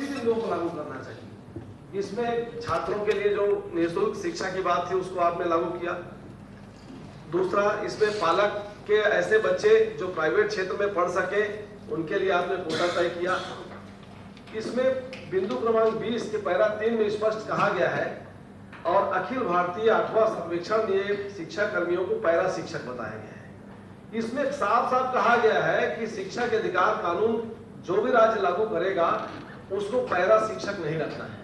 प्रतिदिन लोगों को लागू करना चाहिए। इसमें छात्रों के लिए जो निःशुल्क शिक्षा की बात थी उसको आपने लागू किया। दूसरा, इसमें पालक के ऐसे बच्चे जो प्राइवेट क्षेत्र में पढ़ सके उनके लिए आपने कोटा तय किया। इसमें बिंदु क्रमांक 20 के पैरा 3 में स्पष्ट कहा गया है और अखिल भारतीय 8वां सर्वेक्षण में शिक्षा कर्मियों को पैरा शिक्षक बताया गया है। इसमें साफ साफ कहा गया है कि शिक्षा के अधिकार कानून जो भी राज्य लागू करेगा उसको पैरा शिक्षक नहीं रखना है।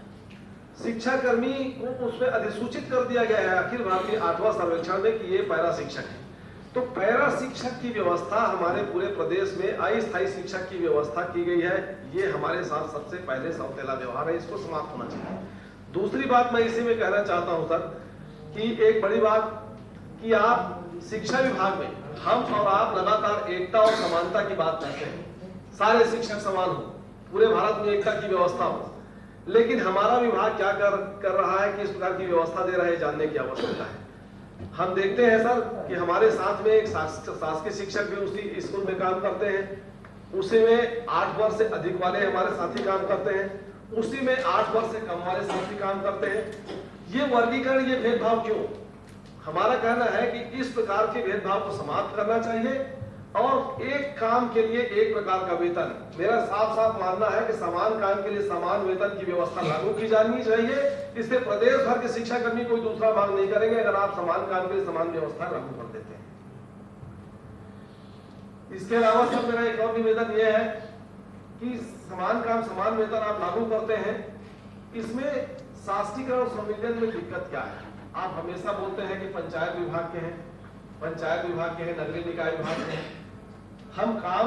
शिक्षा कर्मी को उसमें अधिसूचित कर दिया गया है अखिल भारतीय 8वां सर्वेक्षण में कि ये पैरा शिक्षक है। तो पैरा शिक्षक की व्यवस्था हमारे पूरे प्रदेश में अस्थायी शिक्षक की व्यवस्था की गई है। ये हमारे साथ सबसे पहले सौतेला व्यवहार है, इसको समाप्त होना चाहिए। दूसरी बात मैं इसी में कहना चाहता हूं सर कि एक बड़ी बात कि आप शिक्षा विभाग में हम और आप लगातार एकता और समानता की बात करते हैं, सारे शिक्षक समान हो, पूरे भारत में एकता की व्यवस्था हो, लेकिन हमारा विभाग क्या कर रहा है, किस प्रकार की व्यवस्था दे रहा है, जानने की आवश्यकता है। हम देखते हैं सर कि हमारे साथ में एक शासकीय शिक्षक भी उसी स्कूल में काम करते हैं, उसी में 8 वर्ष से अधिक वाले हमारे साथी काम करते हैं, उसी में 8 वर्ष से कम वाले साथी काम करते हैं। ये वर्गीकरण, ये भेदभाव क्यों? हमारा कहना है कि इस प्रकार के भेदभाव को समाप्त करना चाहिए और एक काम के लिए एक प्रकार का वेतन। मेरा साफ साफ मानना है कि समान काम के लिए समान वेतन की व्यवस्था लागू की जानी चाहिए। इससे प्रदेश भर के शिक्षा कर्मी कोई दूसरा मांग नहीं करेंगे अगर आप समान काम के लिए समान व्यवस्था लागू कर देते हैं। इसके अलावा सर मेरा एक और निवेदन यह है कि समान काम समान वेतन आप लागू करते हैं, इसमें शासकीकरण और संविलियन में दिक्कत क्या है? आप हमेशा बोलते हैं कि पंचायत विभाग के हैं, नगरीय निकाय विभाग के हैं। हम काम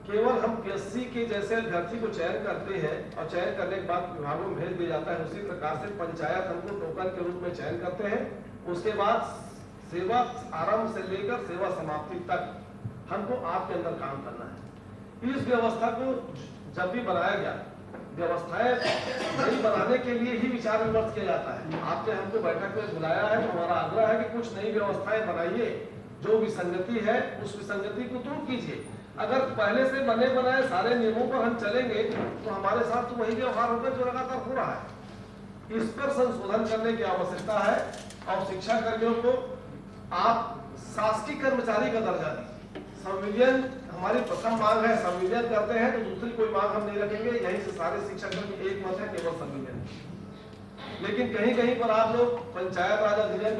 केवल हम पीएससी के जैसे अभ्यर्थी को चयन करते हैं और चयन करने के बाद विभागों में भेज दिया जाता है, उसी प्रकार से पंचायत हमको टोकन के रूप में चयन करते हैं। उसके बाद सेवा आरंभ से लेकर सेवा समाप्ति तक हमको आपके अंदर काम करना है। इस व्यवस्था को जब भी बनाया गया, व्यवस्थाएं नई बनाने के लिए ही विचार विमर्श किया जाता है। आपने हमको बैठक में बुलाया है, हमारा आग्रह है कि कुछ नई व्यवस्थाएं बनाइए, जो विसंगति है उस विसंगति को दूर कीजिए। अगर पहले से बने बनाए सारे नियमों पर हम चलेंगे तो हमारे साथ तो वही व्यवहार होगा जो लगातार हो रहा है। इस पर संशोधन करने की आवश्यकता है और शिक्षा कर्मियों को आप शासकीय कर्मचारी का दर्जा दीजिए। संविलियन हमारी प्रथम मांग है, संविलियन करते हैं तो दूसरी कोई मांग हम नहीं रखेंगे। यहीं से सारे शिक्षक कर्मी एक मत है, केवल संविलियन। लेकिन कहीं कहीं पर आप लोग पंचायत राज अधिनियम